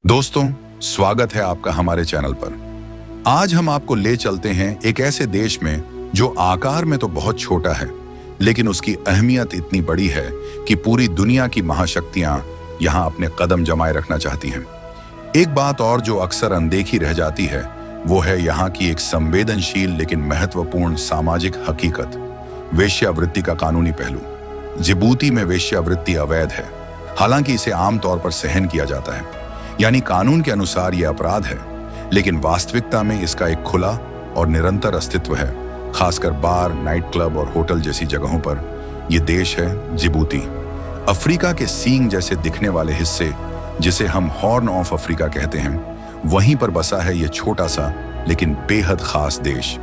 दोस्तों, स्वागत है आपका हमारे चैनल पर। आज हम आपको ले चलते हैं एक ऐसे देश में जो आकार में तो बहुत छोटा है, लेकिन उसकी अहमियत इतनी बड़ी है कि पूरी दुनिया की महाशक्तियां यहां अपने कदम जमाए रखना चाहती हैं। एक बात और जो अक्सर अनदेखी रह जाती है, वो है यहाँ की एक संवेदनशील लेकिन महत्वपूर्ण सामाजिक हकीकत, वेश्यावृत्ति का कानूनी पहलू। जिबूती में वेश्यावृत्ति अवैध है, हालांकि इसे आमतौर पर सहन किया जाता है, यानी कानून के अनुसार यह अपराध है, लेकिन वास्तविकता में इसका एक खुला और निरंतर अस्तित्व है, खासकर बार, नाइट क्लब और होटल जैसी जगहों पर। यह देश है जिबूती। अफ्रीका के सींग जैसे दिखने वाले हिस्से, जिसे हम हॉर्न ऑफ अफ्रीका कहते हैं, वहीं पर बसा है यह छोटा सा लेकिन बेहद खास देश।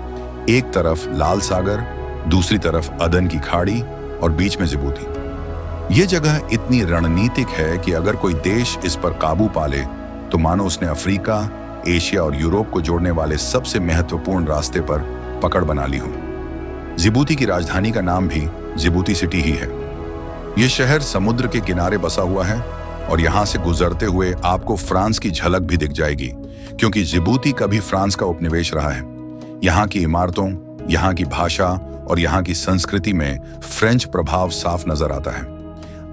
एक तरफ लाल सागर, दूसरी तरफ अदन की खाड़ी और बीच में जिबूती। ये जगह इतनी रणनीतिक है कि अगर कोई देश इस पर काबू पा ले तो मानो उसने अफ्रीका, एशिया और यूरोप को जोड़ने वाले सबसे महत्वपूर्ण रास्ते पर पकड़ बना ली हो। जिबूती की राजधानी का नाम भी जिबूती सिटी ही है। ये शहर समुद्र के किनारे बसा हुआ है और यहाँ से गुजरते हुए आपको फ्रांस की झलक भी दिख जाएगी, क्योंकि जिबूती कभी फ्रांस का उपनिवेश रहा है। यहाँ की इमारतों, यहाँ की भाषा और यहाँ की संस्कृति में फ्रेंच प्रभाव साफ नजर आता है।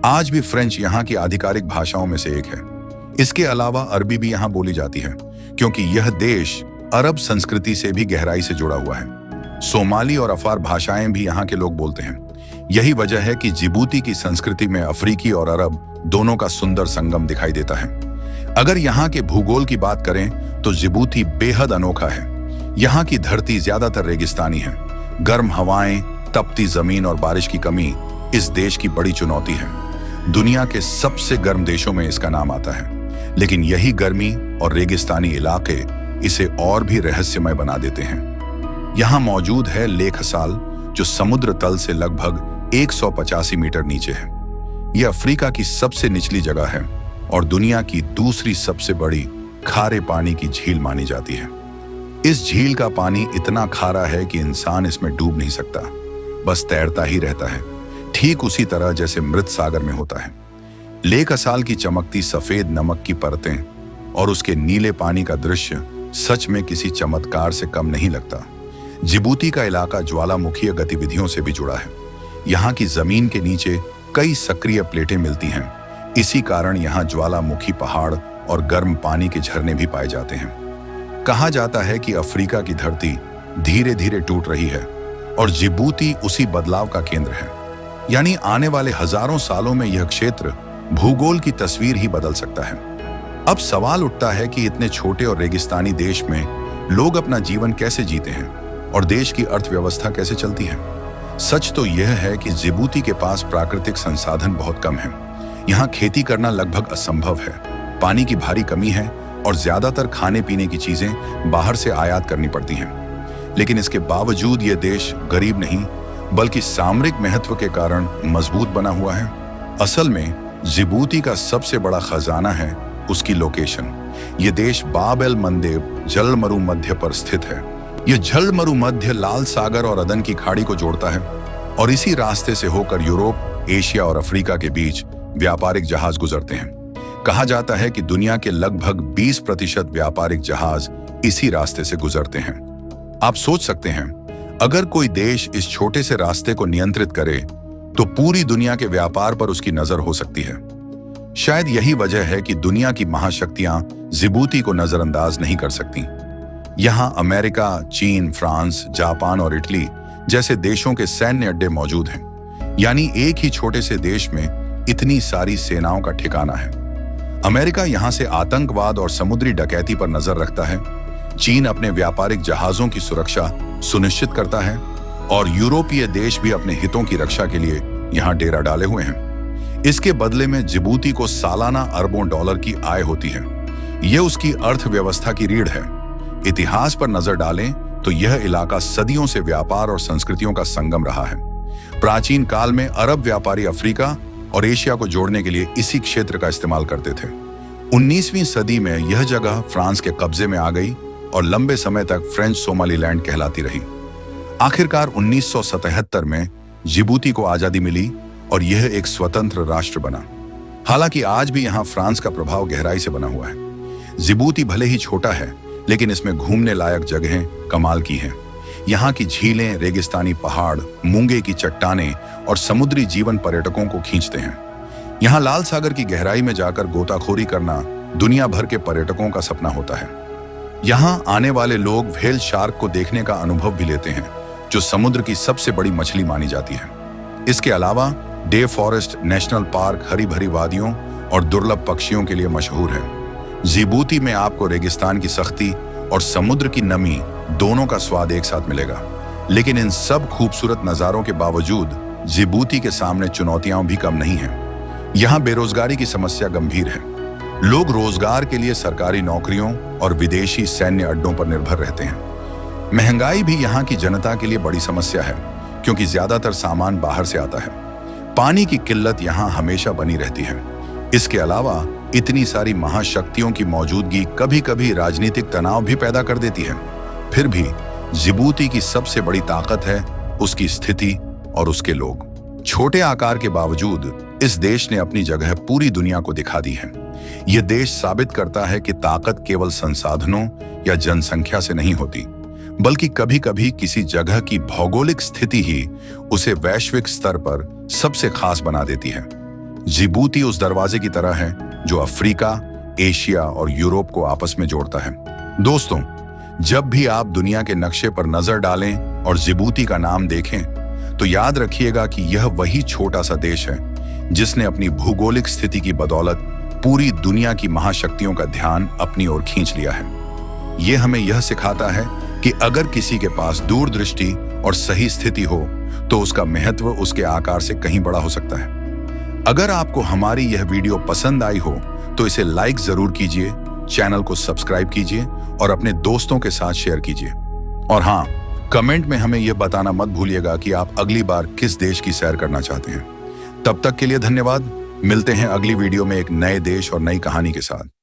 आज भी फ्रेंच यहाँ की आधिकारिक भाषाओं में से एक है। इसके अलावा अरबी भी यहाँ बोली जाती है, क्योंकि यह देश अरब संस्कृति से भी गहराई से जुड़ा हुआ है। सोमाली और अफार भाषाएं भी यहाँ के लोग बोलते हैं। यही वजह है कि जिबूती की संस्कृति में अफ्रीकी और अरब दोनों का सुंदर संगम दिखाई देता है। अगर यहाँ के भूगोल की बात करें तो जिबूती बेहद अनोखा है। यहाँ की धरती ज्यादातर रेगिस्तानी है। गर्म हवाएं, तपती जमीन और बारिश की कमी इस देश की बड़ी चुनौती है। दुनिया के सबसे गर्म देशों में इसका नाम आता है, लेकिन यही गर्मी और रेगिस्तानी इलाके इसे और भी रहस्यमय बना देते हैं। यहाँ मौजूद है लेक हसाल, जो समुद्र तल से लगभग 185 मीटर नीचे है। यह अफ्रीका की सबसे निचली जगह है और दुनिया की दूसरी सबसे बड़ी खारे पानी की झील मानी जाती है। इस झील का पानी इतना खारा है कि इंसान इसमें डूब नहीं सकता, बस तैरता ही रहता है, ठीक उसी तरह जैसे मृत सागर में होता है। लेक हसाल की चमकती सफेद नमक की परतें और उसके नीले पानी का दृश्य सच में किसी चमत्कार से कम नहीं लगता। जिबूती का इलाका ज्वालामुखीय गतिविधियों से भी जुड़ा है। यहाँ की जमीन के नीचे कई सक्रिय प्लेटें मिलती हैं। इसी कारण यहाँ ज्वालामुखी पहाड़ और गर्म पानी के झरने भी पाए जाते हैं। कहा जाता है कि अफ्रीका की धरती धीरे धीरे टूट रही है और जिबूती उसी बदलाव का केंद्र है। यानी आने वाले हजारों सालों में यह क्षेत्र भूगोल की तस्वीर ही बदल सकता है। अब सवाल उठता है कि इतने छोटे और रेगिस्तानी देश में लोग अपना जीवन कैसे जीते हैं और देश की अर्थव्यवस्था कैसे चलती है। सच तो यह है कि जिबूती के पास प्राकृतिक संसाधन बहुत कम है। यहाँ खेती करना लगभग असंभव है, पानी की भारी कमी है और ज्यादातर खाने पीने की चीजें बाहर से आयात करनी पड़ती हैं। लेकिन इसके बावजूद यह देश गरीब नहीं, बल्कि सामरिक महत्व के कारण मजबूत बना हुआ है। असल में जिबूती का सबसे बड़ा खजाना है उसकी लोकेशन। यह देश बाब एल मंदेब जलमरु मध्य पर स्थित है। यह जलमरु मध्य लाल सागर और अदन की खाड़ी को जोड़ता है और इसी रास्ते से होकर यूरोप, एशिया और अफ्रीका के बीच व्यापारिक जहाज गुजरते हैं। कहा जाता है कि दुनिया के लगभग 20% व्यापारिक जहाज इसी रास्ते से गुजरते हैं। आप सोच सकते हैं, अगर कोई देश इस छोटे से रास्ते को नियंत्रित करे तो पूरी दुनिया के व्यापार पर उसकी नजर हो सकती है। शायद यही वजह है कि दुनिया की महाशक्तियां जिबूती को नजरअंदाज नहीं कर सकती। यहां अमेरिका, चीन, फ्रांस, जापान और इटली जैसे देशों के सैन्य अड्डे मौजूद हैं। यानी एक ही छोटे से देश में इतनी सारी सेनाओं का ठिकाना है। अमेरिका यहां से आतंकवाद और समुद्री डकैती पर नजर रखता है। चीन अपने व्यापारिक जहाजों की सुरक्षा सुनिश्चित करता है और यूरोपीय देश भी अपने हितों की रक्षा के लिए यहां डेरा डाले हुए हैं। इसके बदले में जिबूती को सालाना अरबों डॉलर की आय होती है। यह उसकी अर्थव्यवस्था की रीढ़ है। इतिहास पर नजर डालें तो यह इलाका सदियों से व्यापार और संस्कृतियों का संगम रहा है। प्राचीन काल में अरब व्यापारी अफ्रीका और एशिया को जोड़ने के लिए इसी क्षेत्र का इस्तेमाल करते थे। 19वीं सदी में यह जगह फ्रांस के कब्जे में आ गई और लंबे समय तक फ्रेंच सोमालीलैंड कहलाती रही। आखिरकार 1977 में जिबूती को आजादी मिली और यह एक स्वतंत्र राष्ट्र बना। हालांकि आज भी यहाँ फ्रांस का प्रभाव गहराई से बना हुआ है। जिबूती भले ही छोटा है, लेकिन इसमें घूमने लायक जगहें कमाल की हैं। यहाँ की झीलें, रेगिस्तानी पहाड़, मूंगे की चट्टानें और समुद्री जीवन पर्यटकों को खींचते हैं। यहाँ लाल सागर की गहराई में जाकर गोताखोरी करना दुनिया भर के पर्यटकों का सपना होता है। यहाँ आने वाले लोग व्हेल शार्क को देखने का अनुभव भी लेते हैं, जो समुद्र की सबसे बड़ी मछली मानी जाती है। इसके अलावा डे फॉरेस्ट नेशनल पार्क हरी भरी वादियों और दुर्लभ पक्षियों के लिए मशहूर है। जिबूती में आपको रेगिस्तान की सख्ती और समुद्र की नमी दोनों का स्वाद एक साथ मिलेगा। लेकिन इन सब खूबसूरत नज़ारों के बावजूद जिबूती के सामने चुनौतियां भी कम नहीं हैं। यहाँ बेरोजगारी की समस्या गंभीर है। लोग रोजगार के लिए सरकारी नौकरियों और विदेशी सैन्य अड्डों पर निर्भर रहते हैं। महंगाई भी यहाँ की जनता के लिए बड़ी समस्या है, क्योंकि ज्यादातर सामान बाहर से आता है। पानी की किल्लत यहाँ हमेशा बनी रहती है। इसके अलावा इतनी सारी महाशक्तियों की मौजूदगी कभी-कभी राजनीतिक तनाव भी पैदा कर देती है। फिर भी जिबूती की सबसे बड़ी ताकत है उसकी स्थिति और उसके लोग। छोटे आकार के बावजूद इस देश ने अपनी जगह पूरी दुनिया को दिखा दी है। यह देश साबित करता है कि ताकत केवल संसाधनों या जनसंख्या से नहीं होती, बल्कि कभी-कभी किसी जगह की भौगोलिक स्थिति ही उसे वैश्विक स्तर पर सबसे खास बना देती है। जिबूती उस दरवाजे की तरह है जो अफ्रीका, एशिया और यूरोप को आपस में जोड़ता है। दोस्तों, जब भी आप दुनिया के नक्शे पर नजर डालें और जिबूती का नाम देखें, तो याद रखिएगा कि यह वही छोटा सा देश है जिसने अपनी भूगोलिक स्थिति की बदौलत पूरी दुनिया की महाशक्तियों का ध्यान अपनी ओर खींच लिया है। यह हमें यह सिखाता है कि अगर किसी के पास दूरदृष्टि और सही स्थिति हो, तो उसका महत्व उसके आकार से कहीं बड़ा हो सकता है। अगर आपको हमारी यह वीडियो पसंद आई हो, तो इसे लाइक जरूर कीजिए, चैनल को सब्सक्राइब कीजिए और अपने दोस्तों के साथ शेयर कीजिए। और हाँ, कमेंट में हमें यह बताना मत भूलिएगा कि आप अगली बार किस देश की सैर करना चाहते हैं। तब तक के लिए धन्यवाद। मिलते हैं अगली वीडियो में एक नए देश और नई कहानी के साथ।